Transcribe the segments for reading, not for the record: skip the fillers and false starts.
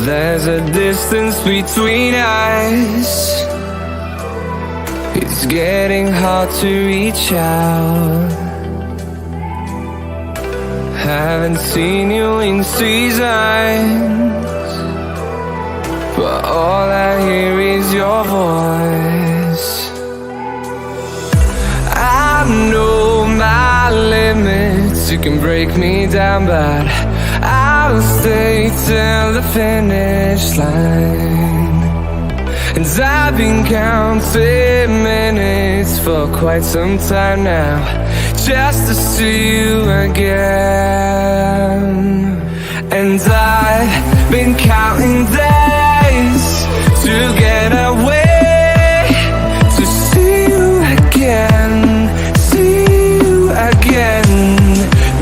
There's a distance between us. It's getting hard to reach out. Haven't seen you in seasons, but all I hear is your voice. I know my limits, you can break me down, but I'll stay till the finish line. And I've been counting minutes for quite some time now, just to see you again. And I've been counting days to get away, to see you again, see you again.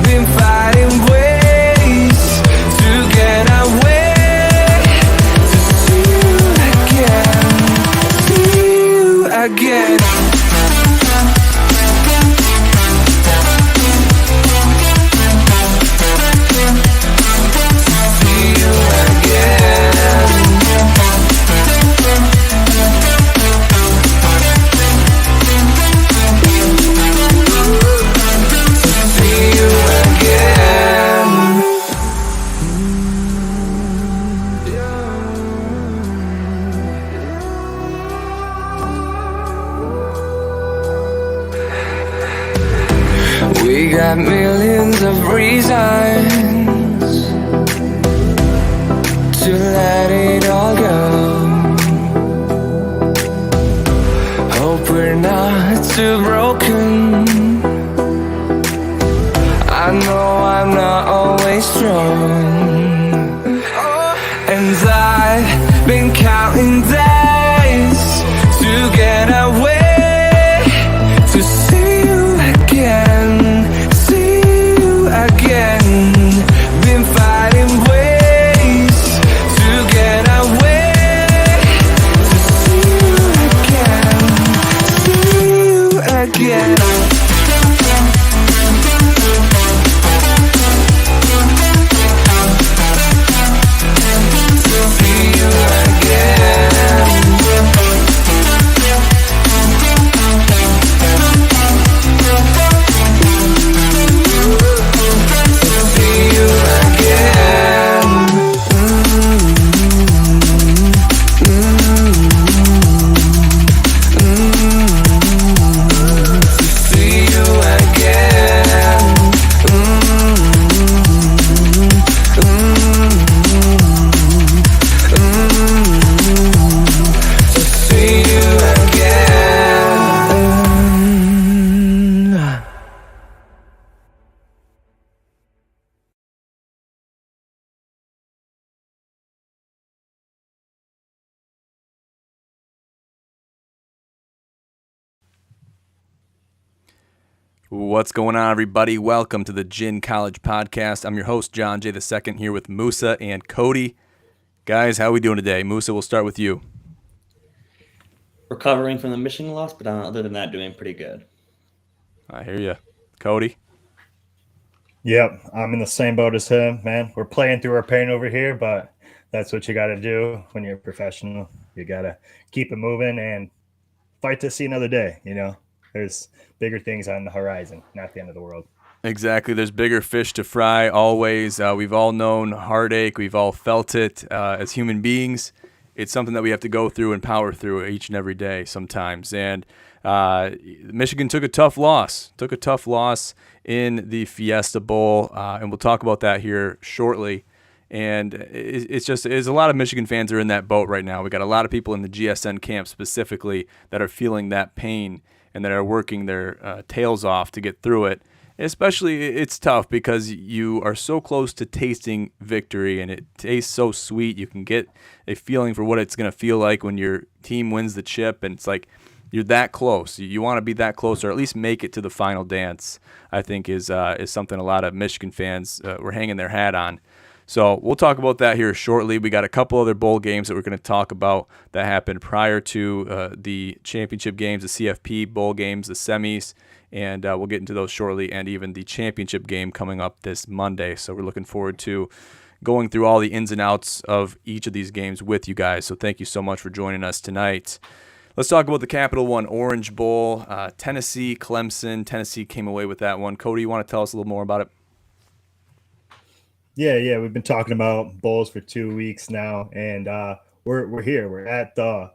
Been fighting ways to get away, to see you again, see you again. We got millions of reasons to let it all go. Hope we're not too broken. I know I'm not always strong, and I've been counting days to get away, to see you again, see you again. Been fighting ways to get away, to see you again, see you again. What's going on, everybody? Welcome to the Gin College Podcast. I'm your host, John J. II, here with Musa and Cody. Guys, how are we doing today? Musa, we'll start with you. Recovering from the Michigan loss, but other than that, doing pretty good. I hear you. Cody? Yep, I'm in the same boat as him, man. We're playing through our pain over here, but that's what you got to do when you're a professional. You got to keep it moving and fight to see another day, you know? There's bigger things on the horizon, not the end of the world. Exactly. There's bigger fish to fry always. We've all known heartache. We've all felt it as human beings. It's something that we have to go through and power through each and every day sometimes. And Michigan took a tough loss in the Fiesta Bowl, and we'll talk about that here shortly. And it's a lot of Michigan fans are in that boat right now. We got a lot of people in the GSN camp specifically that are feeling that pain and that are working their tails off to get through it. Especially, it's tough because you are so close to tasting victory, and it tastes so sweet. You can get a feeling for what it's going to feel like when your team wins the chip, and it's like you're that close. You want to be that close, or at least make it to the final dance, I think is something a lot of Michigan fans were hanging their hat on. So we'll talk about that here shortly. We got a couple other bowl games that we're going to talk about that happened prior to the championship games, the CFP bowl games, the semis, and we'll get into those shortly, and even the championship game coming up this Monday. So we're looking forward to going through all the ins and outs of each of these games with you guys. So thank you so much for joining us tonight. Let's talk about the Capital One Orange Bowl. Tennessee, Clemson. Tennessee came away with that one. Cody, you want to tell us a little more about it? Yeah. We've been talking about bowls for 2 weeks now, and we're here. We're at the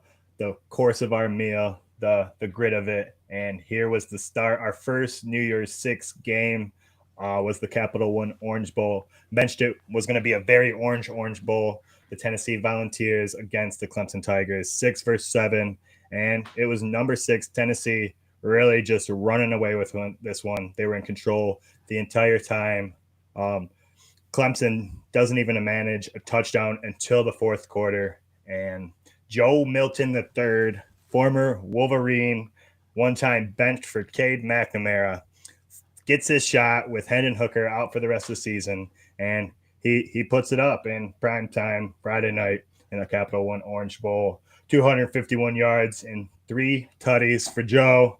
course of our meal, the grit of it, and here was the start. Our first New Year's 6 game was the Capital One Orange Bowl. Mentioned it was going to be a very orange Bowl. The Tennessee Volunteers against the Clemson Tigers, 6-7, and it was number 6 Tennessee really just running away with this one. They were in control the entire time. Clemson doesn't even manage a touchdown until the fourth quarter. And Joe Milton III, former Wolverine, one-time benched for Cade McNamara, gets his shot with Hendon Hooker out for the rest of the season. And he puts it up in prime time Friday night in the Capital One Orange Bowl. 251 yards and 3 tutties for Joe.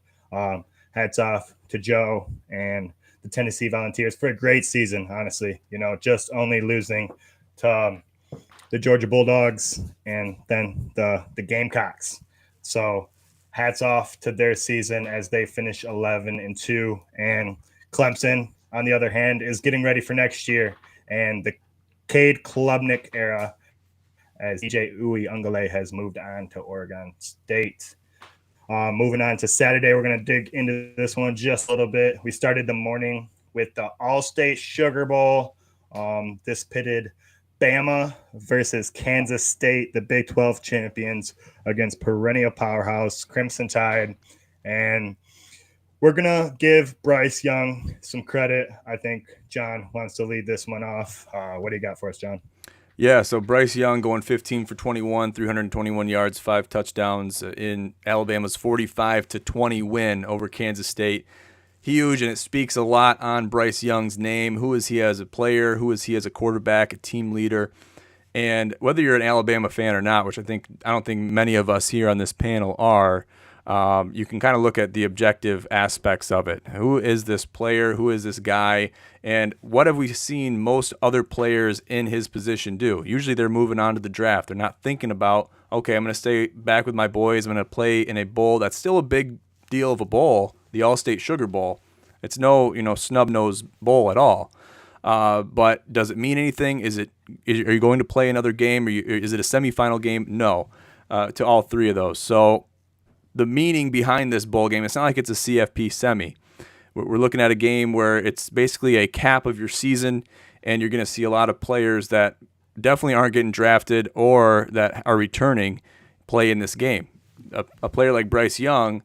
Hats off to Joe and the Tennessee Volunteers for a great season, honestly. Just only losing to the Georgia Bulldogs and then the Gamecocks. So hats off to their season as they finish 11-2. And Clemson, on the other hand, is getting ready for next year and the Cade Klubnik era as DJ Uwe has moved on to Oregon State. Moving on to Saturday, we're going to dig into this one just a little bit. We started the morning with the All-State Sugar Bowl. This pitted Bama versus Kansas State, the Big 12 champions, against perennial powerhouse Crimson Tide. And we're going to give Bryce Young some credit. I think John wants to lead this one off. What do you got for us, John? Yeah, so Bryce Young going 15 for 21, 321 yards, 5 touchdowns in Alabama's 45-20 win over Kansas State. Huge, and it speaks a lot on Bryce Young's name. Who is he as a player? Who is he as a quarterback, a team leader? And whether you're an Alabama fan or not, which I don't think many of us here on this panel are, you can kind of look at the objective aspects of it. Who is this player? Who is this guy? And what have we seen most other players in his position do? Usually they're moving on to the draft. They're not thinking about, okay, I'm going to stay back with my boys. I'm going to play in a bowl. That's still a big deal of a bowl, the All-State Sugar Bowl. It's no, snub-nosed bowl at all. But does it mean anything? Are you going to play another game? Is it a semifinal game? No, to all 3 of those. So the meaning behind this bowl game, it's not like it's a CFP semi. We're looking at a game where it's basically a cap of your season, and you're going to see a lot of players that definitely aren't getting drafted or that are returning play in this game. A player like Bryce Young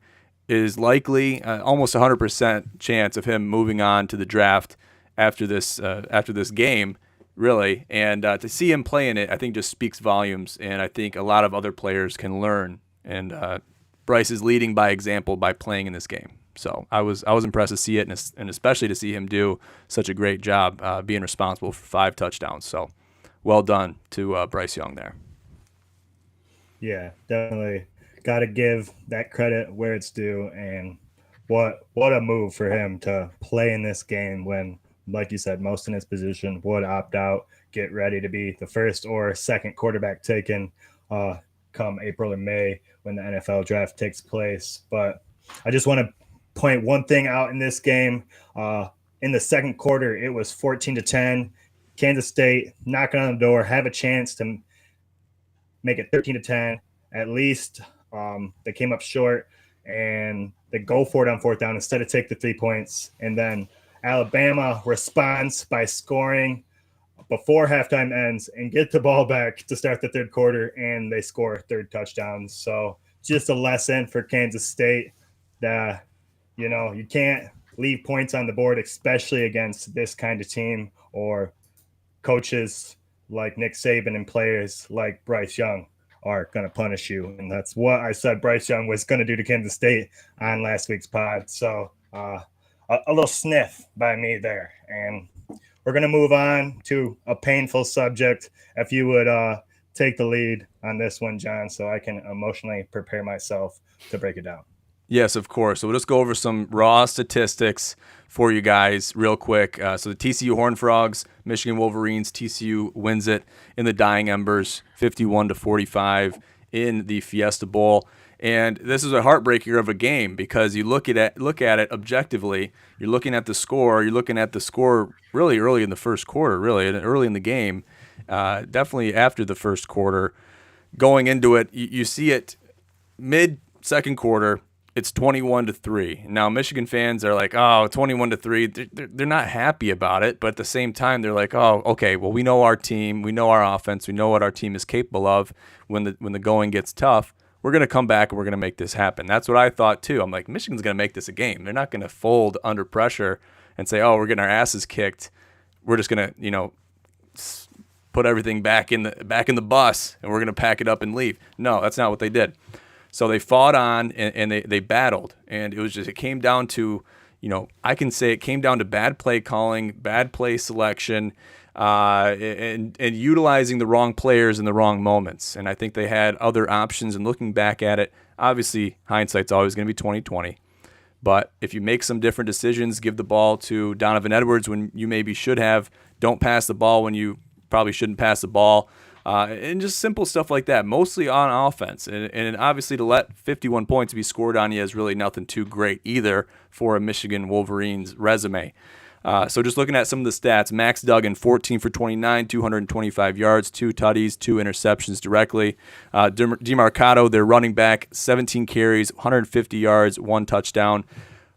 is likely almost 100% chance of him moving on to the draft after this game, really. And to see him play in it, I think just speaks volumes, and I think a lot of other players can learn. And Bryce is leading by example by playing in this game. So I was impressed to see it, and especially to see him do such a great job being responsible for 5 touchdowns. So well done to Bryce Young there. Yeah, definitely got to give that credit where it's due. And what a move for him to play in this game when, like you said, most in his position would opt out, get ready to be the first or second quarterback taken come April or May when the NFL draft takes place. But I just want to point one thing out in this game. In the second quarter, it was 14-10. Kansas State knocking on the door, have a chance to make it 13-10 at least. They came up short, and they go for it on fourth down instead of take the 3 points. And then Alabama responds by scoring before halftime ends and get the ball back to start the third quarter, and they score a third touchdown. So just a lesson for Kansas State that you can't leave points on the board, especially against this kind of team or coaches like Nick Saban and players like Bryce Young are going to punish you. And that's what I said Bryce Young was going to do to Kansas State on last week's pod. So a little sniff by me there. And we're going to move on to a painful subject. If you would take the lead on this one, John, so I can emotionally prepare myself to break it down. Yes, of course. So we'll just go over some raw statistics for you guys real quick. So the TCU Horned Frogs, Michigan Wolverines, TCU wins it in the Dying Embers, 51-45 in the Fiesta Bowl. And this is a heartbreaker of a game because you look at it objectively. You're looking at the score. You're looking at the score really early in the first quarter, really early in the game. Definitely after the first quarter. Going into it, you see it mid second quarter. It's 21-3. Now Michigan fans are like, oh, 21-3. They're not happy about it, but at the same time, they're like, oh, okay, well, we know our team, we know our offense, we know what our team is capable of when the going gets tough. We're going to come back and we're going to make this happen. That's what I thought too. I'm like, Michigan's going to make this a game. They're not going to fold under pressure and say, oh, we're getting our asses kicked. We're just going to, put everything back in the bus and we're going to pack it up and leave. No, that's not what they did. So they fought on and they battled, and it came down to, I can say it came down to bad play calling, bad play selection, and utilizing the wrong players in the wrong moments. And I think they had other options. And looking back at it, obviously hindsight's always going to be 20/20. But if you make some different decisions, give the ball to Donovan Edwards when you maybe should have, don't pass the ball when you probably shouldn't pass the ball. And just simple stuff like that, mostly on offense. And obviously to let 51 points be scored on you is really nothing too great either for a Michigan Wolverines resume. So just looking at some of the stats, Max Duggan, 14 for 29, 225 yards, 2 tutties, 2 interceptions directly. DeMarcado, their running back, 17 carries, 150 yards, 1 touchdown.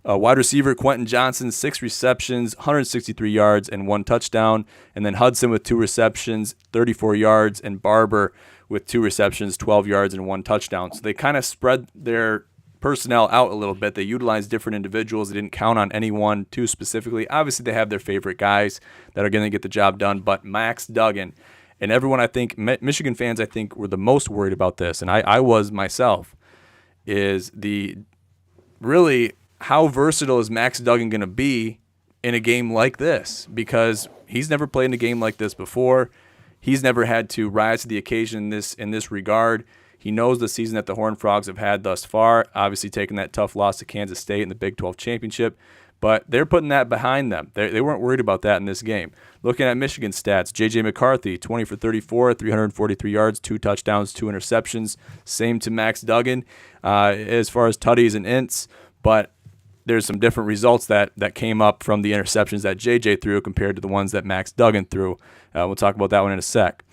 Wide receiver Quentin Johnson, 6 receptions, 163 yards, and 1 touchdown. And then Hudson with 2 receptions, 34 yards, and Barber with 2 receptions, 12 yards, and 1 touchdown. So they kind of spread their personnel out a little bit. They utilized different individuals. They didn't count on anyone too specifically. Obviously, they have their favorite guys that are going to get the job done. But Max Duggan and everyone, I think, Michigan fans, I think, were the most worried about this, and I was myself, is really how versatile is Max Duggan going to be in a game like this? Because he's never played in a game like this before. He's never had to rise to the occasion in this regard. He knows the season that the Horned Frogs have had thus far, obviously taking that tough loss to Kansas State in the Big 12 championship, but they're putting that behind them. They weren't worried about that in this game. Looking at Michigan stats, J.J. McCarthy, 20 for 34, 343 yards, 2 touchdowns, 2 interceptions. Same to Max Duggan as far as tutties and ints, but there's some different results that came up from the interceptions that JJ threw compared to the ones that Max Duggan threw. We'll talk about that one in a sec.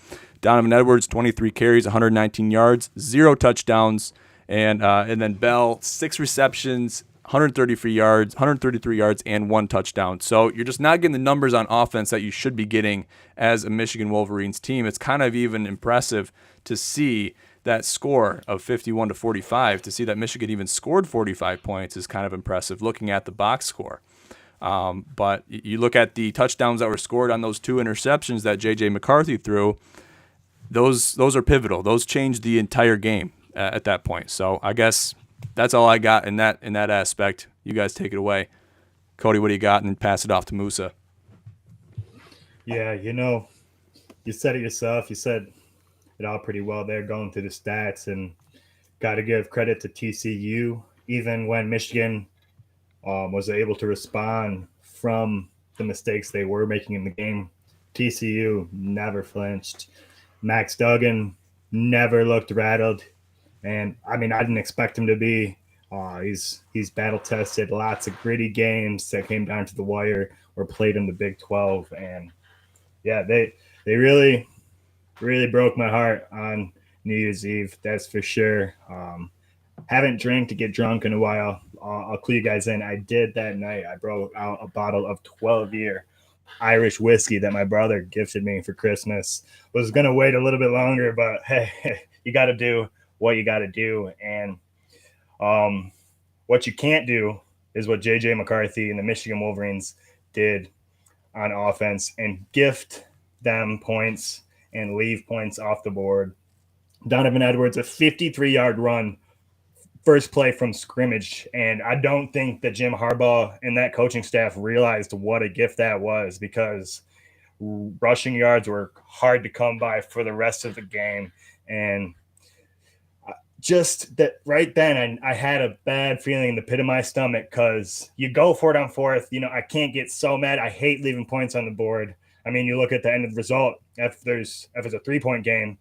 Donovan Edwards, 23 carries, 119 yards, 0 touchdowns, and then Bell, 6 receptions, 133 yards, and 1 touchdown. So you're just not getting the numbers on offense that you should be getting as a Michigan Wolverines team. It's kind of even impressive to see that score of 51-45. To see that Michigan even scored 45 points is kind of impressive looking at the box score. But you look at the touchdowns that were scored on those 2 interceptions that J.J. McCarthy threw, those are pivotal. Those changed the entire game at that point. So I guess that's all I got in that aspect. You guys take it away. Cody, what do you got? And then pass it off to Musa. Yeah, you said it yourself. You said it all pretty well there, going through the stats, and got to give credit to TCU. Even when Michigan was able to respond from the mistakes they were making in the game, TCU never flinched. Max Duggan never looked rattled, and I didn't expect him to be. He's battle tested. Lots of gritty games that came down to the wire were played in the Big 12, and yeah, they really broke my heart on New Year's Eve. That's for sure. Haven't drank to get drunk in a while. I'll clue you guys in. I did that night. I broke out a bottle of 12-year Irish whiskey that my brother gifted me for Christmas. Was going to wait a little bit longer, but hey, you got to do what you got to do. And what you can't do is what J.J. McCarthy and the Michigan Wolverines did on offense and gift them points and leave points off the board. Donovan Edwards, a 53-yard run, first play from scrimmage. And I don't think that Jim Harbaugh and that coaching staff realized what a gift that was, because rushing yards were hard to come by for the rest of the game. And just that right then I had a bad feeling in the pit of my stomach because you go for it on fourth. I can't get so mad. I hate leaving points on the board. I mean, you look at the end of the result. If it's a 3-point game,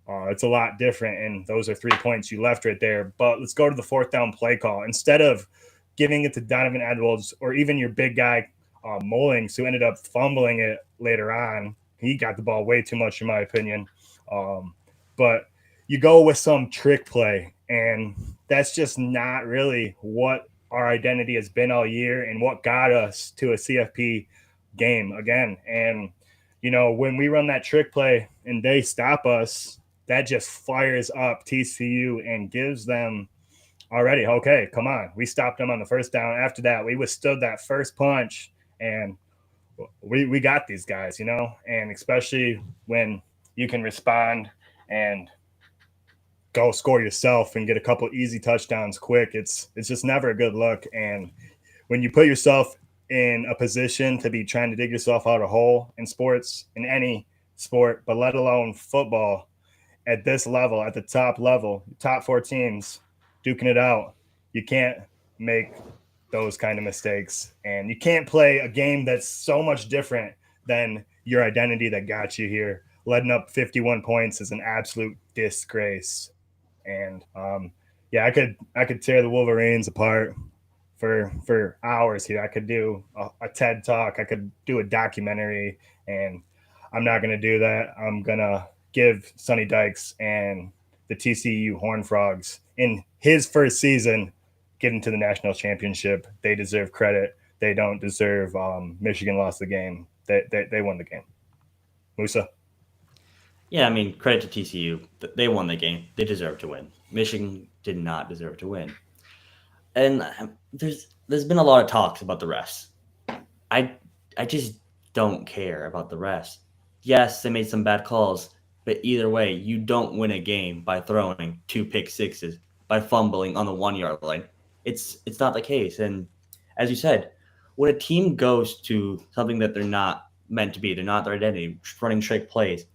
it's a lot different, and those are 3 points you left right there. But let's go to the fourth down play call. Instead of giving it to Donovan Edwards or even your big guy Mullings, who ended up fumbling it later on, he got the ball way too much in my opinion. But you go with some trick play, and that's just not really what our identity has been all year and what got us to a CFP game again. And when we run that trick play and they stop us, that just fires up TCU and gives them already, okay, come on. We stopped them on the first down. After that, we withstood that first punch, and we got these guys, and especially when you can respond and go score yourself and get a couple easy touchdowns quick. It's just never a good look. And when you put yourself in a position to be trying to dig yourself out a hole in sports, in any sport, but let alone football, at this level, at the top level, top 4 teams duking it out, you can't make those kind of mistakes. And you can't play a game that's so much different than your identity that got you here. Letting up 51 points is an absolute disgrace. And I could tear the Wolverines apart for hours here. I could do a TED talk. I could do a documentary, and I'm not going to do that. I'm going to give Sonny Dykes and the TCU Horned Frogs in his first season getting to the national championship. They deserve credit. They don't deserve Michigan lost the game. They won the game. Musa? Yeah, I mean, credit to TCU. They won the game. They deserve to win. Michigan did not deserve to win. And there's been a lot of talks about the refs. I just don't care about the refs. Yes, they made some bad calls, but either way, you don't win a game by throwing 2 pick sixes, by fumbling on the 1-yard line. It's not the case. And as you said, when a team goes to something that they're not meant to be, they're not their identity, running trick plays,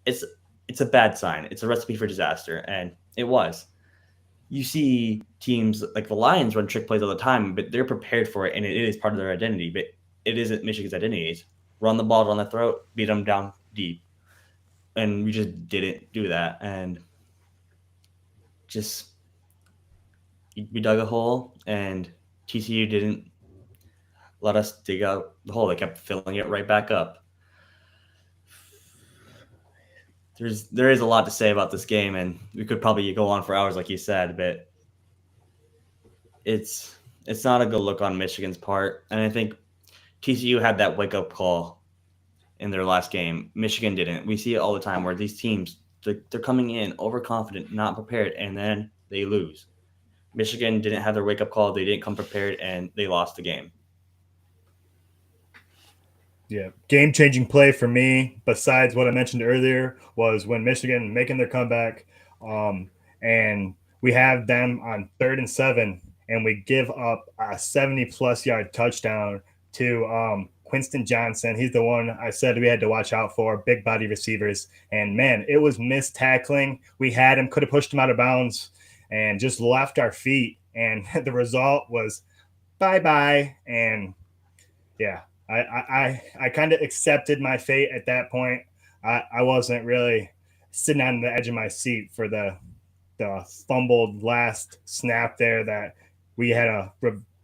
it's a bad sign. It's a recipe for disaster, and it was. You see teams like the Lions run trick plays all the time, but they're prepared for it, and it is part of their identity. But it isn't Michigan's identity. It's run the ball down the throat, beat them down deep. And we just didn't do that. And just we dug a hole, and TCU didn't let us dig out the hole. They kept filling it right back up. There is a lot to say about this game, and we could probably go on for hours, like you said, but it's not a good look on Michigan's part. And I think TCU had that wake-up call in their last game. Michigan didn't. We see it all the time where these teams, they're coming in overconfident, not prepared, and then they lose. Michigan didn't have their wake-up call. They didn't come prepared, and they lost the game. Yeah, game-changing play for me, besides what I mentioned earlier, was when Michigan making their comeback, and we have them on 3rd and 7, and we give up a 70-plus yard touchdown to Quinston Johnson. He's the one I said we had to watch out for, big body receivers. And, man, it was missed tackling. We had him, could have pushed him out of bounds, and just left our feet. And the result was bye-bye. And, yeah. I kind of accepted my fate at that point. I wasn't really sitting on the edge of my seat for the fumbled last snap there that we had a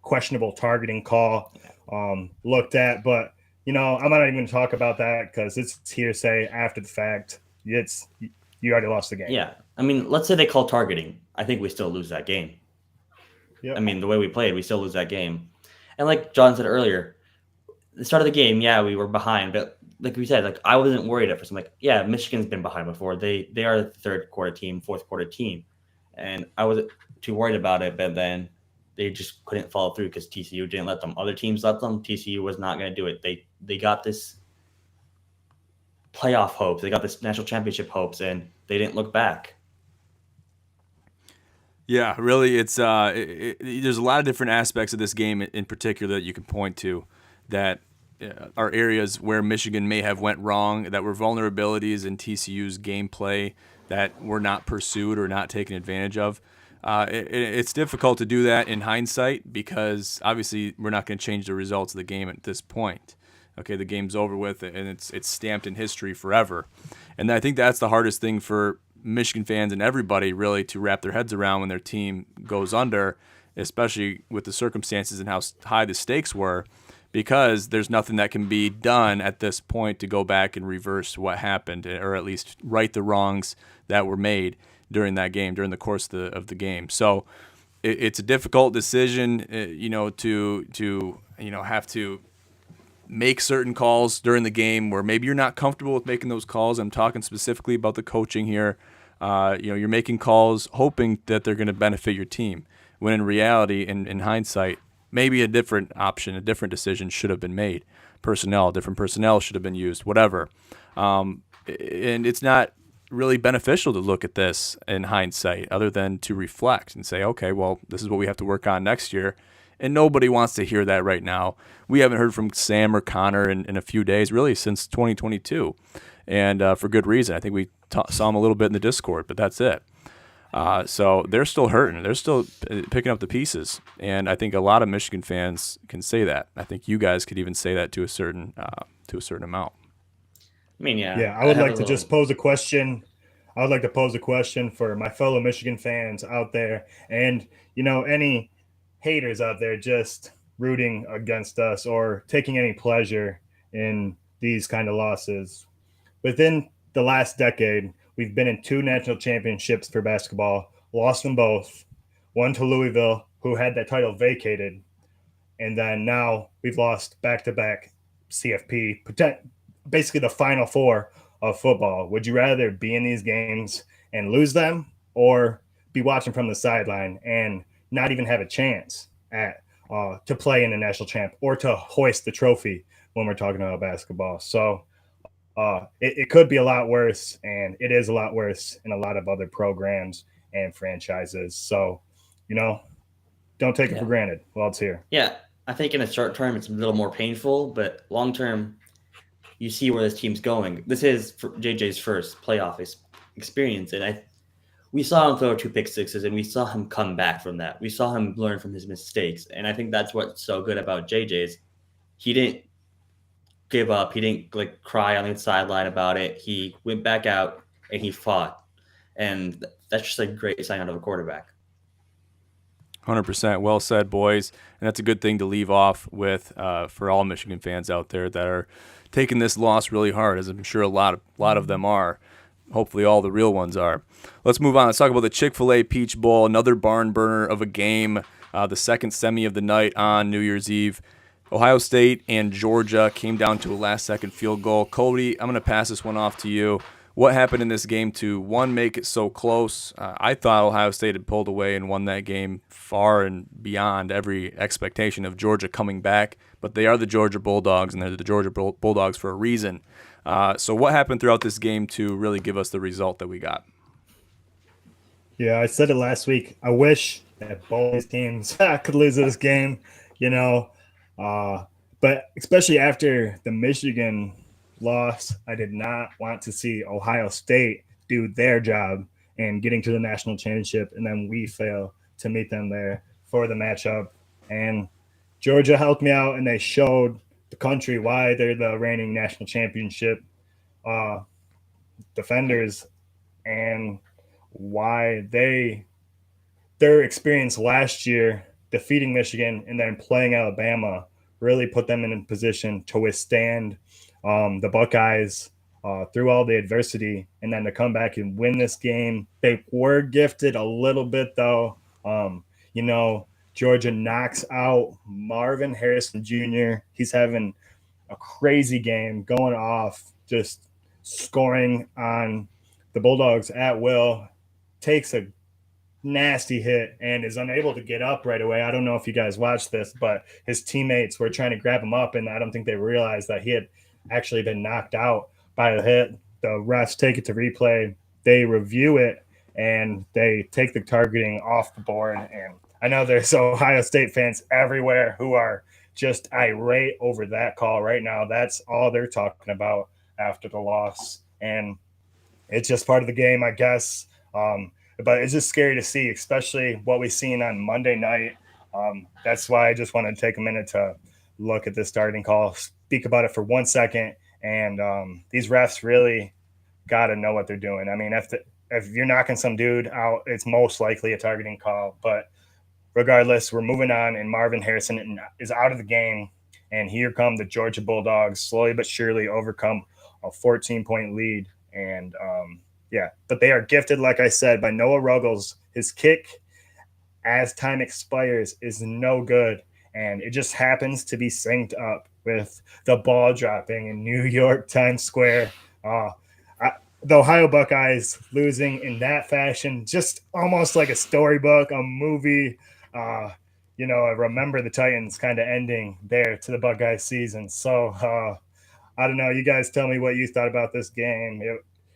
questionable targeting call looked at. But, I'm not even going to talk about that because it's hearsay after the fact. You already lost the game. Yeah. I mean, let's say they call targeting. I think we still lose that game. Yep. I mean, the way we played, we still lose that game. And like John said earlier, the start of the game, yeah, we were behind, but like we said, I wasn't worried at first. I'm like, yeah, Michigan's been behind before. They are the 3rd quarter team, 4th quarter team, and I wasn't too worried about it. But then they just couldn't follow through because TCU didn't let them. Other teams let them. TCU was not going to do it. They got this playoff hopes. They got this national championship hopes, and they didn't look back. Yeah, really, it's there's a lot of different aspects of this game in particular that you can point to that are areas where Michigan may have went wrong, that were vulnerabilities in TCU's gameplay that were not pursued or not taken advantage of. It's difficult to do that in hindsight because obviously we're not going to change the results of the game at this point. Okay, the game's over with and it's stamped in history forever. And I think that's the hardest thing for Michigan fans and everybody really to wrap their heads around when their team goes under, especially with the circumstances and how high the stakes were, because there's nothing that can be done at this point to go back and reverse what happened, or at least right the wrongs that were made during that game, during the course of the game. So it's a difficult decision, to have to make certain calls during the game where maybe you're not comfortable with making those calls. I'm talking specifically about the coaching here. You're making calls hoping that they're going to benefit your team, when in reality, in hindsight, maybe a different option, a different decision should have been made. Different personnel should have been used, whatever. And it's not really beneficial to look at this in hindsight other than to reflect and say, okay, well, this is what we have to work on next year. And nobody wants to hear that right now. We haven't heard from Sam or Connor in a few days, really, since 2022. And for good reason. I think we saw them a little bit in the Discord, but that's it. So they're still hurting. They're still picking up the pieces. And I think a lot of Michigan fans can say that. I think you guys could even say that to a certain amount. I mean, yeah. Yeah, I would like to just pose a question. I would like to pose a question for my fellow Michigan fans out there, and any haters out there just rooting against us or taking any pleasure in these kind of losses. Within the last decade, we've been in 2 national championships for basketball, lost them both, one to Louisville, who had that title vacated, and then now we've lost back-to-back CFP, basically the Final Four of football. Would you rather be in these games and lose them, or be watching from the sideline and not even have a chance to play in a national champ or to hoist the trophy when we're talking about basketball? So it could be a lot worse, and it is a lot worse in a lot of other programs and franchises. So, don't take it for granted while it's here. Yeah, I think in the short term, it's a little more painful, but long term, you see where this team's going. This is JJ's first playoff experience, and we saw him throw 2 pick sixes, and we saw him come back from that. We saw him learn from his mistakes, and I think that's what's so good about JJ's. He didn't give up. He didn't cry on the sideline about it. He went back out and he fought, and that's just a great sign out of a quarterback. 100%. Well said, boys. And that's a good thing to leave off with for all Michigan fans out there that are taking this loss really hard, as I'm sure a lot of them are. Hopefully all the real ones are. Let's move on. Let's talk about the Chick-fil-A Peach Bowl, another barn burner of a game, the second semi of the night on New Year's Eve. Ohio State and Georgia came down to a last-second field goal. Cody, I'm going to pass this one off to you. What happened in this game to, one, make it so close? I thought Ohio State had pulled away and won that game far and beyond every expectation of Georgia coming back, but they are the Georgia Bulldogs, and they're the Georgia Bulldogs for a reason. So what happened throughout this game to really give us the result that we got? Yeah, I said it last week. I wish that both these teams could lose this game, but especially after the Michigan loss, I did not want to see Ohio State do their job in getting to the national championship, and then we fail to meet them there for the matchup. And Georgia helped me out, and they showed the country why they're the reigning national championship defenders and why their experience last year defeating Michigan and then playing Alabama really put them in a position to withstand the Buckeyes through all the adversity, and then to come back and win this game. They were gifted a little bit, though. Georgia knocks out Marvin Harrison Jr. He's having a crazy game, going off, just scoring on the Bulldogs at will, takes a nasty hit and is unable to get up right away. I don't know if you guys watched this, but his teammates were trying to grab him up, and I don't think they realized that he had actually been knocked out by the hit. The refs take it to replay. They review it, and they take the targeting off the board. And I know there's Ohio State fans everywhere who are just irate over that call right now. That's all they're talking about after the loss. And it's just part of the game, I guess. But it's just scary to see, especially what we've seen on Monday night. That's why I just wanted to take a minute to look at this starting call, speak about it for 1 second. And these refs really got to know what they're doing. I mean, if you're knocking some dude out, it's most likely a targeting call. But regardless, we're moving on, and Marvin Harrison is out of the game. And here come the Georgia Bulldogs, slowly but surely overcome a 14-point lead. And but they are gifted, like I said, by Noah Ruggles. His kick, as time expires, is no good. And it just happens to be synced up with the ball dropping in New York Times Square. The Ohio Buckeyes losing in that fashion, just almost like a storybook, a movie. I remember the Titans kind of ending there to the Buckeyes season. So I don't know. You guys tell me what you thought about this game.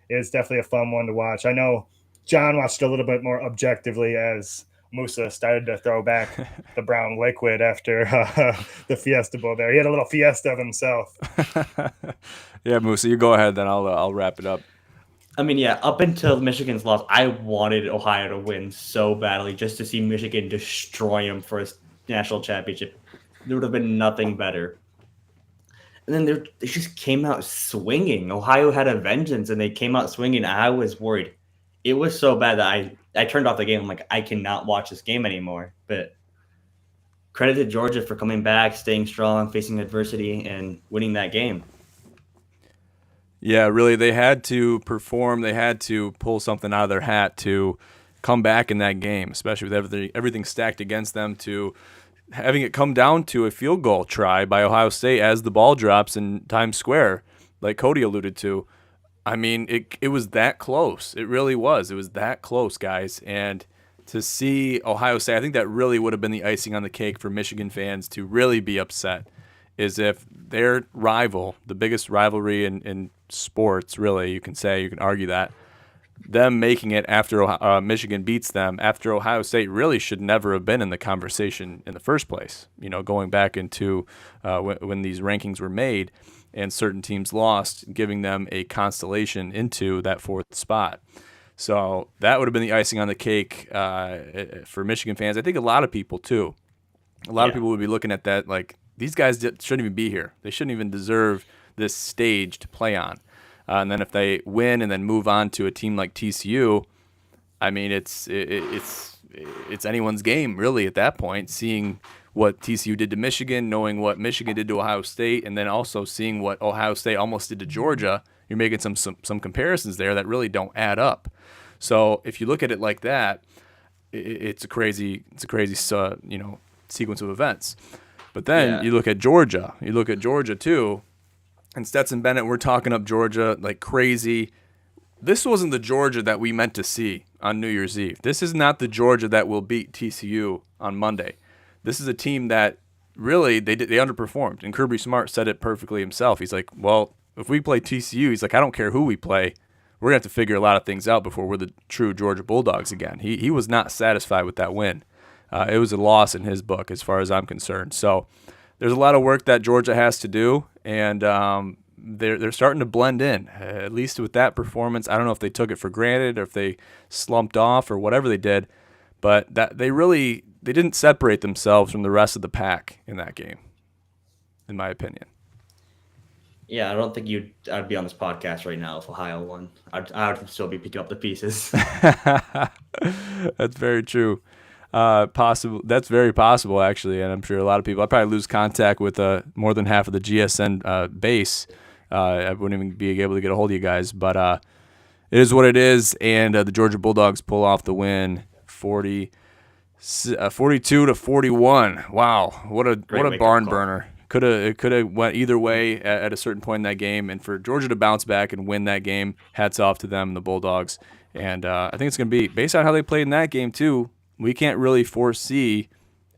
It was definitely a fun one to watch. I know John watched a little bit more objectively as Musa started to throw back the brown liquid after the Fiesta Bowl there. He had a little fiesta of himself. Yeah, Musa, you go ahead, then I'll wrap it up. I mean, yeah, up until Michigan's loss, I wanted Ohio to win so badly just to see Michigan destroy them for his national championship. There would have been nothing better. And then they just came out swinging. Ohio had a vengeance, and they came out swinging. I was worried. It was so bad that I turned off the game. I'm like, I cannot watch this game anymore. But credit to Georgia for coming back, staying strong, facing adversity, and winning that game. Yeah, really, they had to perform. They had to pull something out of their hat to come back in that game, especially with everything stacked against them, to having it come down to a field goal try by Ohio State as the ball drops in Times Square, like Cody alluded to. I mean, it was that close. It really was. It was that close, guys. And to see Ohio State, I think that really would have been the icing on the cake for Michigan fans to really be upset, is if their rival, the biggest rivalry in sports, really, you can argue that, them making it after Michigan beats them, after Ohio State really should never have been in the conversation in the first place. Going back into when these rankings were made and certain teams lost, giving them a constellation into that fourth spot. So that would have been the icing on the cake for Michigan fans. I think a lot of people, too. A lot of people would be looking at that like, these guys shouldn't even be here. They shouldn't even deserve this stage to play on. And then if they win and then move on to a team like TCU, I mean, it's anyone's game, really, at that point, seeing what TCU did to Michigan, knowing what Michigan did to Ohio State, and then also seeing what Ohio State almost did to Georgia. You're making some comparisons there that really don't add up. So if you look at it like that, it's a crazy sequence of events. But then you look at Georgia. You look at Georgia, too. And Stetson Bennett, we're talking up Georgia like crazy. This wasn't the Georgia that we meant to see on New Year's Eve. This is not the Georgia that will beat TCU on Monday. This is a team that really, they underperformed. And Kirby Smart said it perfectly himself. He's like, well, if we play TCU, he's like, I don't care who we play. We're going to have to figure a lot of things out before we're the true Georgia Bulldogs again. He was not satisfied with that win. It was a loss in his book as far as I'm concerned. So there's a lot of work that Georgia has to do, and they're starting to blend in, at least with that performance. I don't know if they took it for granted or if they slumped off or whatever they did, but that they didn't separate themselves from the rest of the pack in that game, in my opinion. Yeah, I don't think I'd be on this podcast right now if Ohio won. I'd still be picking up the pieces. That's very true. Possible. That's very possible, actually, and I'm sure a lot of people. I'd probably lose contact with more than half of the GSN base. I wouldn't even be able to get a hold of you guys, but it is what it is, and the Georgia Bulldogs pull off the win, 42-41. Wow, what a barn burner. It could have went either way at a certain point in that game, and for Georgia to bounce back and win that game, hats off to them, the Bulldogs. And I think it's going to be, based on how they played in that game too, we can't really foresee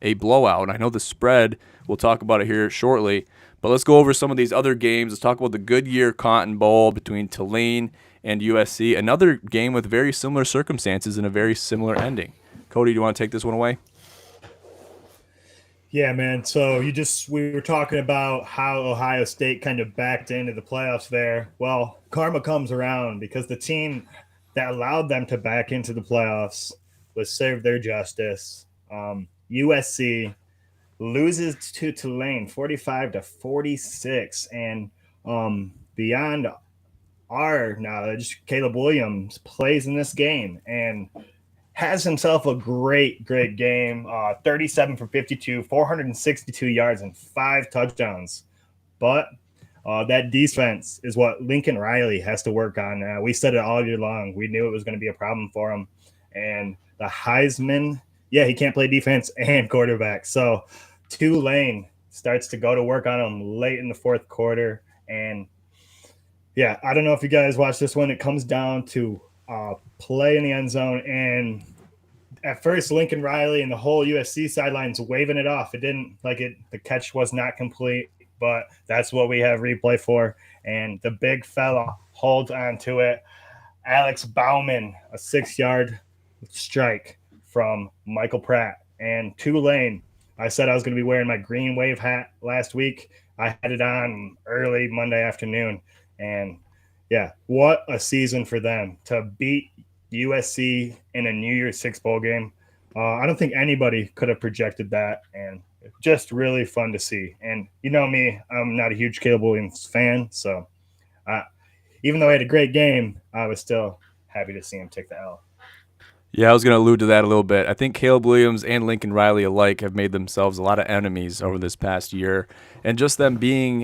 a blowout. I know the spread, we'll talk about it here shortly, but let's go over some of these other games. Let's talk about the Goodyear Cotton Bowl between Tulane and USC, another game with very similar circumstances and a very similar ending. Cody, do you want to take this one away? Yeah, man. So we were talking about how Ohio State kind of backed into the playoffs there. Well, karma comes around because the team that allowed them to back into the playoffs was served their justice. USC loses to Tulane 45-46, and beyond our knowledge, Caleb Williams plays in this game and has himself a great game. 37 for 52, 462 yards, and 5 touchdowns. But that defense is what Lincoln Riley has to work on. We said it all year long. We knew it was going to be a problem for him. And the Heisman, he can't play defense and quarterback. So Tulane starts to go to work on him late in the fourth quarter. And, I don't know if you guys watched this one. It comes down to play in the end zone. And at first, Lincoln Riley and the whole USC sidelines waving it off. It didn't the catch was not complete. But that's what we have replay for. And the big fella holds on to it. Alex Bauman, a 6-yard strike from Michael Pratt. And Tulane, I said I was going to be wearing my green wave hat last week. I had it on early Monday afternoon. And, what a season for them to beat USC in a New Year's Six bowl game. I don't think anybody could have projected that. And just really fun to see. And you know me, I'm not a huge Caleb Williams fan. So even though he had a great game, I was still happy to see him take the L. Yeah, I was going to allude to that a little bit. I think Caleb Williams and Lincoln Riley alike have made themselves a lot of enemies over this past year. And just them being,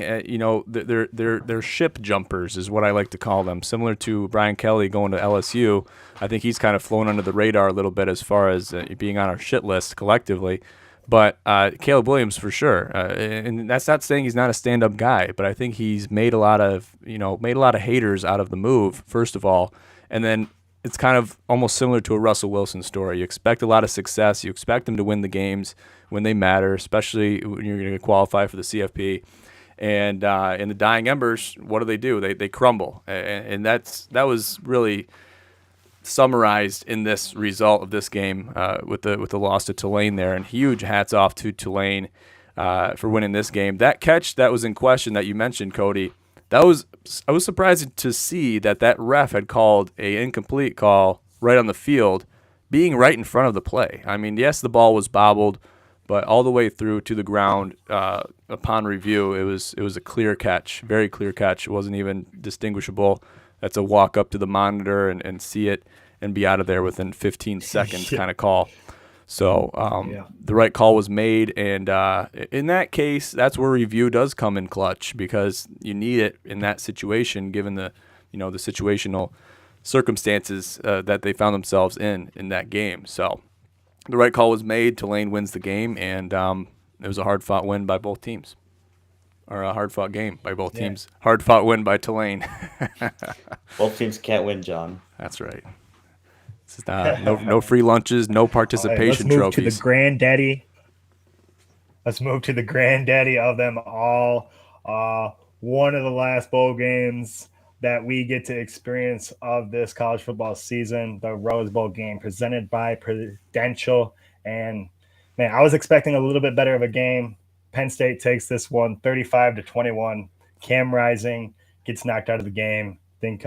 they're ship jumpers is what I like to call them. Similar to Brian Kelly going to LSU. I think he's kind of flown under the radar a little bit as far as being on our shit list collectively. But Caleb Williams for sure, and that's not saying he's not a stand-up guy, but I think he's made a lot of haters out of the move first of all, and then it's kind of almost similar to a Russell Wilson story. You expect a lot of success, you expect them to win the games when they matter, especially when you're going to qualify for the CFP, and in the dying embers, what do? They crumble, and that was really summarized in this result of this game with the loss to Tulane there. And huge hats off to Tulane for winning this game. That catch that was in question that you mentioned, Cody, I was surprised to see that ref had called a incomplete call right on the field, being right in front of the play. I mean, yes, the ball was bobbled, but all the way through to the ground upon review, it was a clear catch, very clear catch. It wasn't even distinguishable. That's a walk up to the monitor and see it and be out of there within 15 seconds kind of call. So the right call was made, and in that case, that's where review does come in clutch because you need it in that situation, given the situational circumstances that they found themselves in that game. So the right call was made. Tulane wins the game, and it was a hard-fought win by both teams. Or a hard-fought game by both teams. Hard-fought win by Tulane. Both teams can't win, John. That's right. This is no free lunches, no participation trophies. Let's move to the granddaddy of them all. One of the last bowl games that we get to experience of this college football season, the Rose Bowl game presented by Prudential. And, man, I was expecting a little bit better of a game. Penn State takes this one 35-21. Cam Rising gets knocked out of the game. I think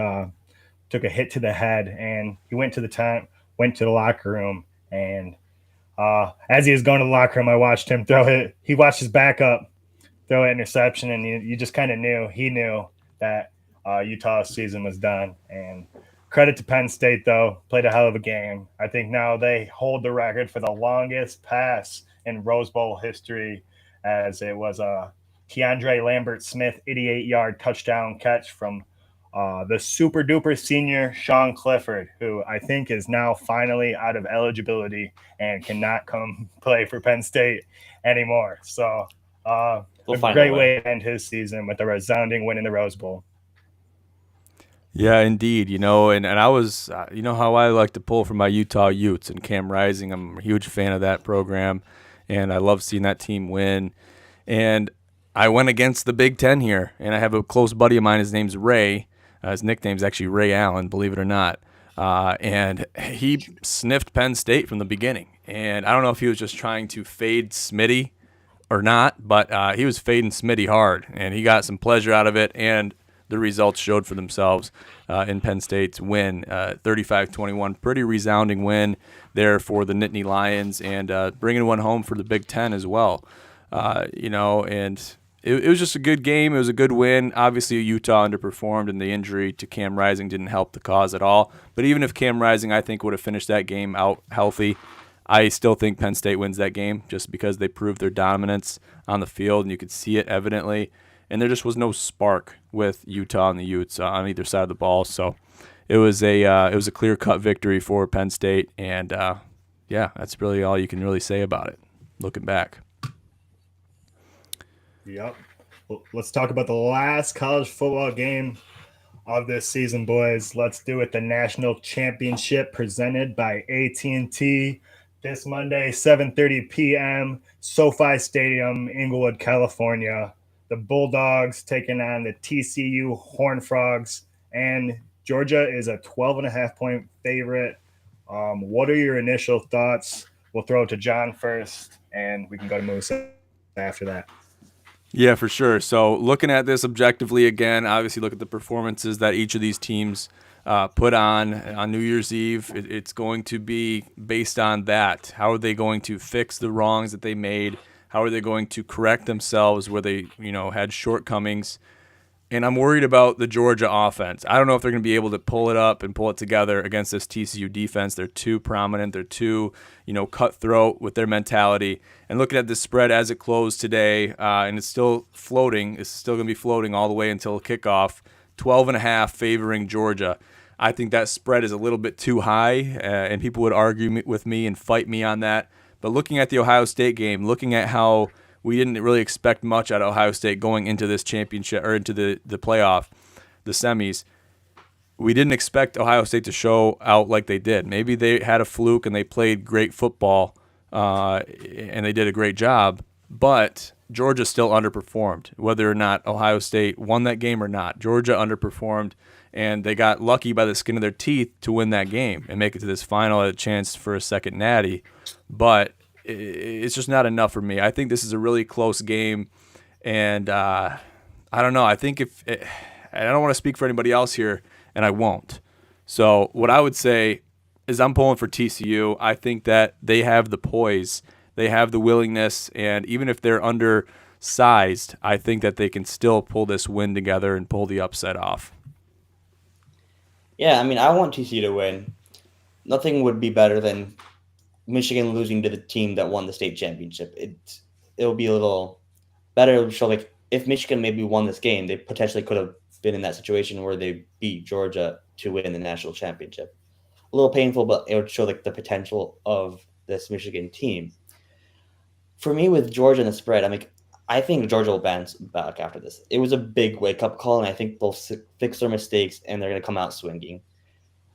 took a hit to the head, and he went to the locker room. And as he was going to the locker room, I watched him throw it. He watched his backup throw an interception, and you just kind of knew that Utah's season was done. And credit to Penn State, though, played a hell of a game. I think now they hold the record for the longest pass in Rose Bowl history, as it was a Keandre Lambert-Smith 88-yard touchdown catch from the super-duper senior Sean Clifford, who I think is now finally out of eligibility and cannot come play for Penn State anymore. So a great way to end his season with a resounding win in the Rose Bowl. Yeah, indeed. And I was, how I like to pull for my Utah Utes and Cam Rising. I'm a huge fan of that program, and I love seeing that team win. And I went against the Big Ten here, and I have a close buddy of mine. His name's Ray. His nickname's actually Ray Allen, believe it or not. And he sniffed Penn State from the beginning. And I don't know if he was just trying to fade Smitty or not, but he was fading Smitty hard, and he got some pleasure out of it. And the results showed for themselves in Penn State's win, 35-21. Pretty resounding win there for the Nittany Lions, and bringing one home for the Big Ten as well. And it was just a good game. It was a good win. Obviously, Utah underperformed, and the injury to Cam Rising didn't help the cause at all. But even if Cam Rising, I think, would have finished that game out healthy, I still think Penn State wins that game just because they proved their dominance on the field, and you could see it evidently. And there just was no spark with Utah and the Utes on either side of the ball. So it was a clear-cut victory for Penn State, and that's really all you can really say about it, looking back. Yep. Well, let's talk about the last college football game of this season, boys. Let's do it. The national championship presented by AT&T this Monday, 7:30 p.m., SoFi Stadium, Inglewood, California. The Bulldogs taking on the TCU Horned Frogs, and Georgia is a 12.5-point favorite. What are your initial thoughts? We'll throw it to John first, and we can go to Musa after that. Yeah, for sure. So looking at this objectively again, obviously look at the performances that each of these teams put on New Year's Eve. It's going to be based on that. How are they going to fix the wrongs that they made? How are they going to correct themselves where they, had shortcomings? And I'm worried about the Georgia offense. I don't know if they're going to be able to pull it up and pull it together against this TCU defense. They're too prominent. They're too, cutthroat with their mentality. And looking at this spread as it closed today, and it's still floating. It's still going to be floating all the way until kickoff. 12.5 favoring Georgia. I think that spread is a little bit too high, and people would argue with me and fight me on that. But looking at the Ohio State game, looking at how we didn't really expect much out of Ohio State going into this championship or into the playoff, the semis. We didn't expect Ohio State to show out like they did. Maybe they had a fluke and they played great football and they did a great job, but Georgia still underperformed, whether or not Ohio State won that game or not. Georgia underperformed, and they got lucky by the skin of their teeth to win that game and make it to this final, a chance for a second natty. But it's just not enough for me. I think this is a really close game, and I don't know. I think I don't want to speak for anybody else here, and I won't. So what I would say is I'm pulling for TCU. I think that they have the poise, they have the willingness, and even if they're undersized, I think that they can still pull this win together and pull the upset off. Yeah, I want TCU to win. Nothing would be better than Michigan losing to the team that won the state championship. It'll be a little better. It'll show if Michigan maybe won this game, they potentially could have been in that situation where they beat Georgia to win the national championship. A little painful, but it would show the potential of this Michigan team. For me, with Georgia and the spread, I think Georgia will bounce back after this. It was a big wake-up call, and I think they'll fix their mistakes, and they're going to come out swinging.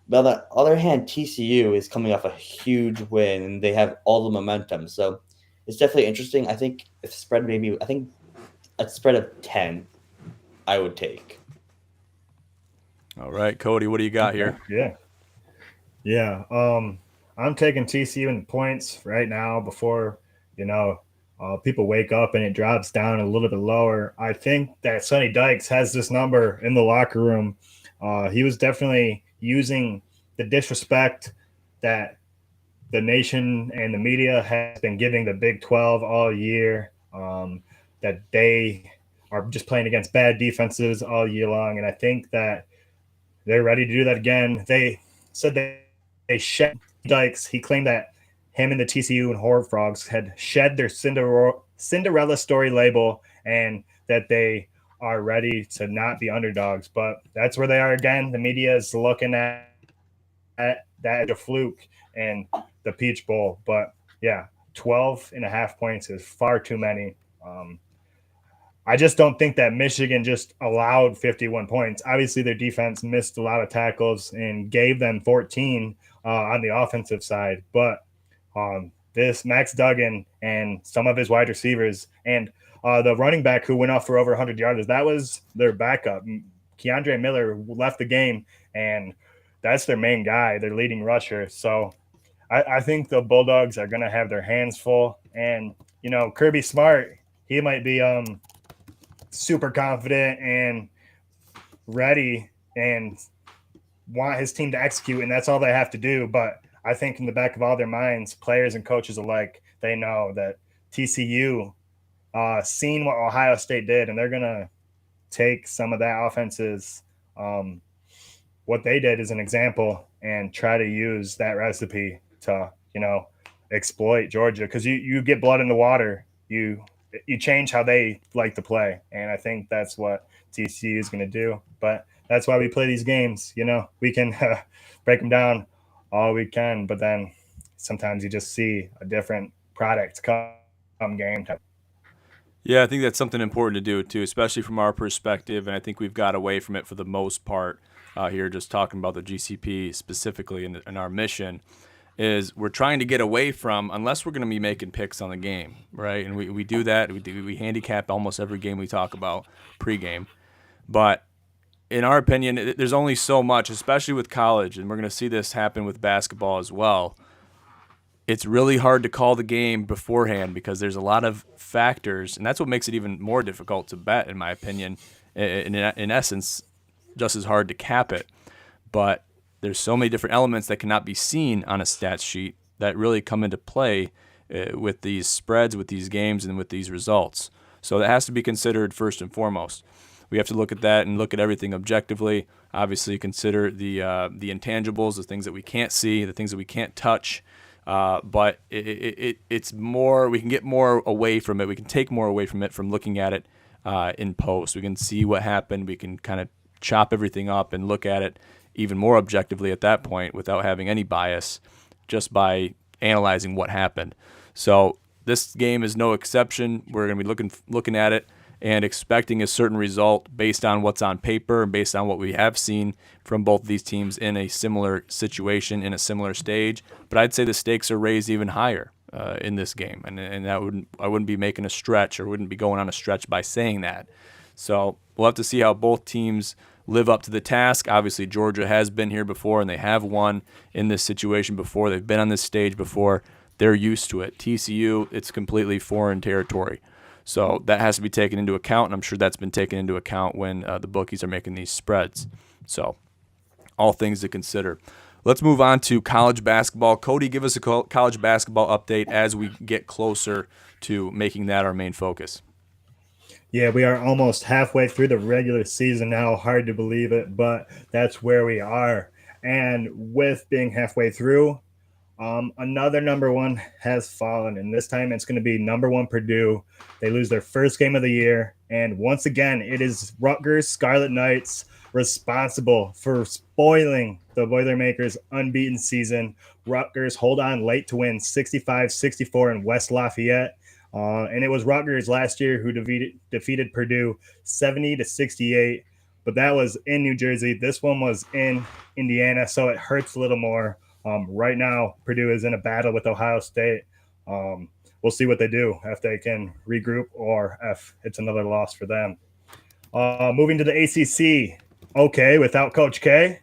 But on the other hand, TCU is coming off a huge win, and they have all the momentum. So it's definitely interesting. I think if spread a spread of 10, I would take. All right, Cody, what do you got here? Yeah. I'm taking TCU in points right now before, people wake up and it drops down a little bit lower. I think that Sonny Dykes has this number in the locker room. He was definitely using the disrespect that the nation and the media has been giving the Big 12 all year, that they are just playing against bad defenses all year long. And I think that they're ready to do that again. They said they shed Dykes. He claimed that him and the TCU and Horned Frogs had shed their Cinderella story label and that they are ready to not be underdogs. But that's where they are again. The media is looking at that as a fluke and the Peach Bowl. But, 12.5 points is far too many. I just don't think that Michigan just allowed 51 points. Obviously, their defense missed a lot of tackles and gave them 14 on the offensive side. But this Max Duggan and some of his wide receivers and the running back who went off for over 100 yards, that was their backup. Keandre Miller left the game, and that's their main guy, their leading rusher. So I think the Bulldogs are going to have their hands full. And, Kirby Smart, he might be super confident and ready and want his team to execute, and that's all they have to do. But I think in the back of all their minds, players and coaches alike, they know that TCU seen what Ohio State did, and they're going to take some of that offense's what they did as an example and try to use that recipe to, exploit Georgia, because you get blood in the water, you change how they like to play, and I think that's what TCU is going to do. But that's why we play these games. We can break them down all we can, but then sometimes you just see a different product come game time. Yeah, I think that's something important to do too, especially from our perspective, and I think we've got away from it for the most part here, just talking about the GCP specifically in our mission. Is we're trying to get away from, unless we're going to be making picks on the game, right? And we do that. We handicap almost every game we talk about pregame. But in our opinion, there's only so much, especially with college, and we're going to see this happen with basketball as well. It's really hard to call the game beforehand because there's a lot of factors, and that's what makes it even more difficult to bet, in my opinion. In essence, just as hard to cap it. But there's so many different elements that cannot be seen on a stat sheet that really come into play with these spreads, with these games, and with these results. So that has to be considered first and foremost. We have to look at that and look at everything objectively. Obviously, consider the intangibles, the things that we can't see, the things that we can't touch. But it's more. We can get more away from it. We can take more away from it from looking at it in post. We can see what happened. We can kind of chop everything up and look at it even more objectively at that point without having any bias, just by analyzing what happened. So this game is no exception. We're going to be looking at it and expecting a certain result based on what's on paper and based on what we have seen from both of these teams in a similar situation, in a similar stage. But I'd say the stakes are raised even higher in this game, and I wouldn't be making a stretch or wouldn't be going on a stretch by saying that. So we'll have to see how both teams live up to the task. Obviously, Georgia has been here before, and they have won in this situation before. They've been on this stage before. They're used to it. TCU, it's completely foreign territory. So that has to be taken into account, and I'm sure that's been taken into account when the bookies are making these spreads. So all things to consider. Let's move on to college basketball. Cody, give us a college basketball update as we get closer to making that our main focus. Yeah, we are almost halfway through the regular season now. Hard to believe it, but that's where we are. And with being halfway through, another number one has fallen, and this time it's going to be number one Purdue. They lose their first game of the year, and once again, it is Rutgers Scarlet Knights responsible for spoiling the Boilermakers' unbeaten season. Rutgers hold on late to win 65-64 in West Lafayette. And it was Rutgers last year who defeated Purdue 70-68, but that was in New Jersey. This one was in Indiana, so it hurts a little more. Right now, Purdue is in a battle with Ohio State. We'll see what they do, if they can regroup or if it's another loss for them. Moving to the ACC, okay, without Coach K,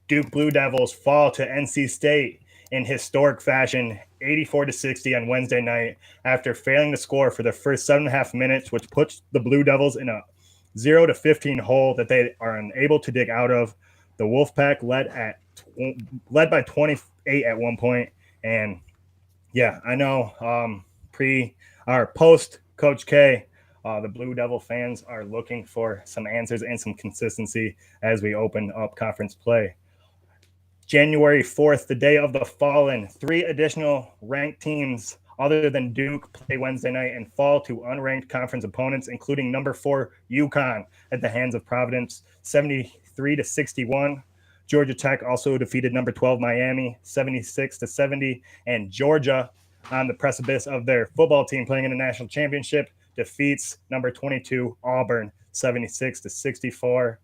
Duke Blue Devils fall to NC State in historic fashion, 84-60 on Wednesday night after failing to score for the first 7.5 minutes, which puts the Blue Devils in a 0-15 hole that they are unable to dig out of. The Wolfpack led by 28 at one point. And yeah, I know post Coach K, the Blue Devil fans are looking for some answers and some consistency as we open up conference play. January 4th, the day of the fallen, 3 additional ranked teams other than Duke play Wednesday night and fall to unranked conference opponents, including number 4 UConn at the hands of Providence, 73-61. Georgia Tech also defeated number 12 Miami, 76-70, and Georgia, on the precipice of their football team playing in the national championship, defeats number 22 Auburn, 76-64.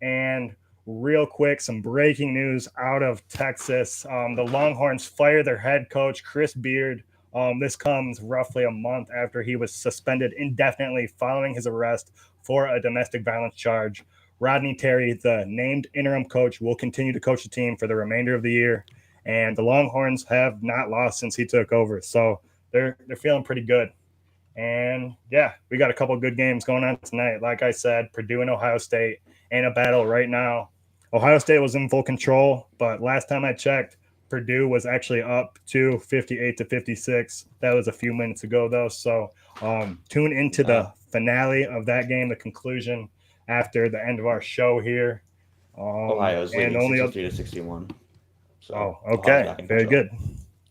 And real quick, some breaking news out of Texas. The Longhorns fire their head coach, Chris Beard. This comes roughly a month after he was suspended indefinitely following his arrest for a domestic violence charge. Rodney Terry, the named interim coach, will continue to coach the team for the remainder of the year. And the Longhorns have not lost since he took over. So they're feeling pretty good. And yeah, we got a couple of good games going on tonight. Like I said, Purdue and Ohio State. in a battle right now. Ohio State was in full control, but last time I checked, Purdue was actually up to 58-56. That was a few minutes ago, though. So tune into the finale of that game, the conclusion after the end of our show here. Ohio's and leading only 63-61. So Oh, okay. Very good.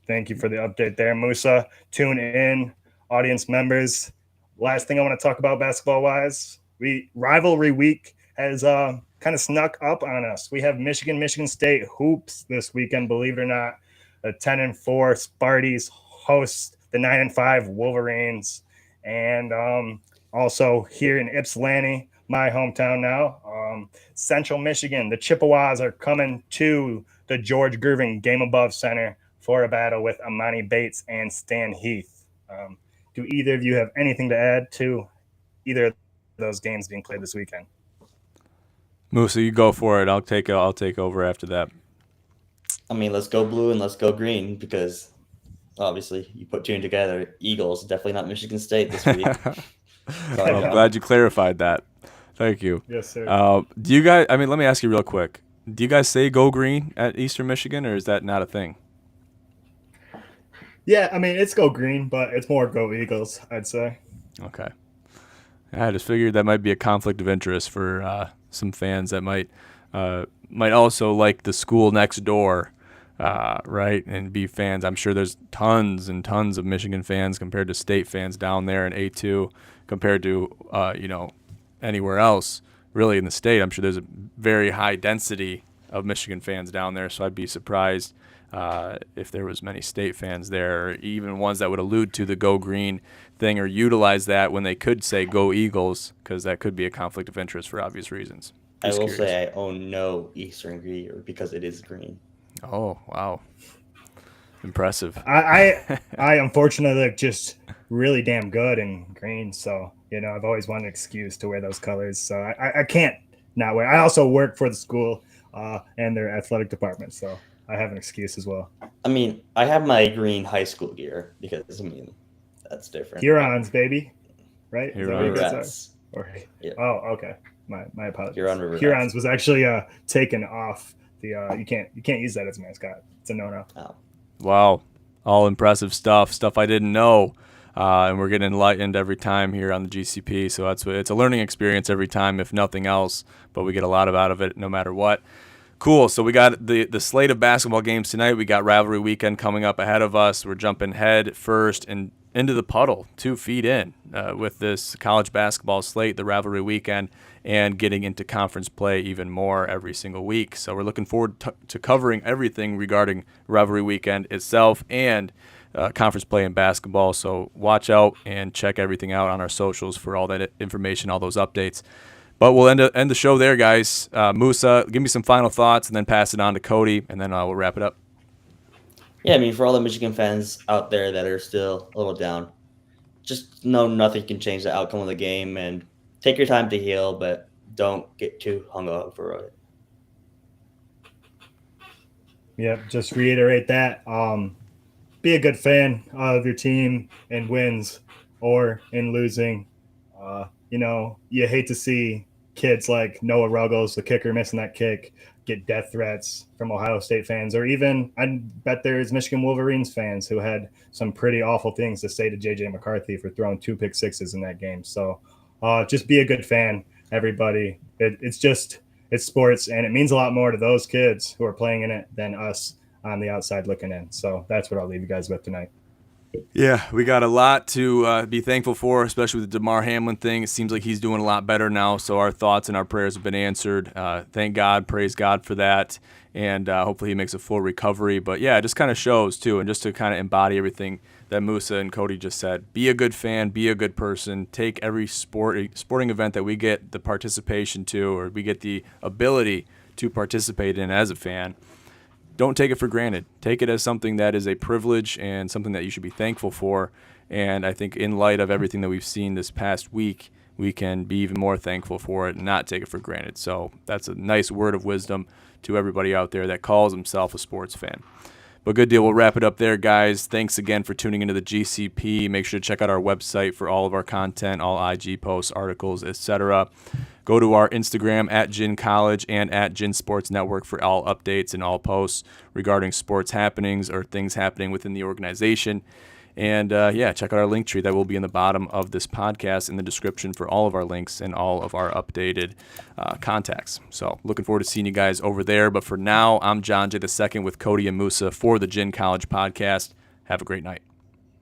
Thank you for the update there, Musa. Tune in, audience members. Last thing I want to talk about basketball-wise, rivalry week has kind of snuck up on us. We have Michigan State hoops this weekend, believe it or not. The 10-4 Sparties host the 9-5 Wolverines. And also here in Ypsilanti, my hometown now, Central Michigan, the Chippewas are coming to the George Gervin Game Above Center for a battle with Amani Bates and Stan Heath. Do either of you have anything to add to either of those games being played this weekend? Musa, you go for it. I'll take over after that. I mean, let's go blue and let's go green because obviously you put two together. Eagles, definitely not Michigan State this week. I'm glad you clarified that. Thank you. Yes, sir. Do you guys? I mean, let me ask you real quick. Do you guys say "Go Green" at Eastern Michigan, or is that not a thing? Yeah, I mean it's "Go Green," but it's more "Go Eagles," I'd say. Okay. I just figured that might be a conflict of interest for some fans that might also like the school next door, right, and be fans. I'm sure there's tons and tons of Michigan fans compared to State fans down there in A2 compared to anywhere else really in the state. I'm sure there's a very high density of Michigan fans down there, so I'd be surprised if there was many State fans there, or even ones that would allude to the Go Green thing or utilize that when they could say Go Eagles, because that could be a conflict of interest for obvious reasons. I will say I own no Eastern gear because it is green. Oh, wow. Impressive. I unfortunately look just really damn good in green, so I've always wanted an excuse to wear those colors, so I can't not wear. I also work for the school and their athletic department, so I have an excuse as well. I mean, I have my green high school gear because that's different. Hurons, baby, right? Hurons. Yeah. Oh, okay. My apologies. Hurons was actually taken off the. You can't use that as a mascot. It's a no-no. Oh. Wow, all impressive stuff I didn't know, and we're getting enlightened every time here on the GCP. So it's a learning experience every time, if nothing else. But we get a lot out of it, no matter what. Cool. So we got the slate of basketball games tonight. We got rivalry weekend coming up ahead of us. We're jumping head first and into the puddle, 2 feet in, with this college basketball slate, the rivalry weekend, and getting into conference play even more every single week. So we're looking forward to covering everything regarding rivalry weekend itself and conference play in basketball. So watch out and check everything out on our socials for all that information, all those updates. But we'll end the show there, guys. Musa, give me some final thoughts and then pass it on to Cody, and then we'll wrap it up. Yeah, I mean, for all the Michigan fans out there that are still a little down, just know nothing can change the outcome of the game, and take your time to heal, but don't get too hung up for it. Yep, just reiterate that. Be a good fan of your team in wins or in losing. You hate to see kids like Noah Ruggles, the kicker missing that kick, get death threats from Ohio State fans, or even I bet there's Michigan Wolverines fans who had some pretty awful things to say to JJ McCarthy for throwing 2 pick sixes in that game. So just be a good fan, everybody. It's sports, and it means a lot more to those kids who are playing in it than us on the outside looking in. So that's what I'll leave you guys with tonight. Yeah, we got a lot to be thankful for, especially with the DeMar Hamlin thing. It seems like he's doing a lot better now, so our thoughts and our prayers have been answered. Thank God, praise God for that, and hopefully he makes a full recovery. But, yeah, it just kind of shows, too, and just to kind of embody everything that Musa and Cody just said. Be a good fan, be a good person, take every sporting event that we get the participation to, or we get the ability to participate in as a fan. Don't take it for granted. Take it as something that is a privilege and something that you should be thankful for. And I think in light of everything that we've seen this past week, we can be even more thankful for it and not take it for granted. So that's a nice word of wisdom to everybody out there that calls himself a sports fan. But good deal. We'll wrap it up there, guys. Thanks again for tuning into the GCP. Make sure to check out our website for all of our content, all IG posts, articles, etc. Go to our Instagram at Gin College and at Gin Sports Network for all updates and all posts regarding sports happenings or things happening within the organization. And check out our link tree that will be in the bottom of this podcast in the description for all of our links and all of our updated contacts. So looking forward to seeing you guys over there. But for now, I'm John J. II with Cody and Musa for the Gin College podcast. Have a great night.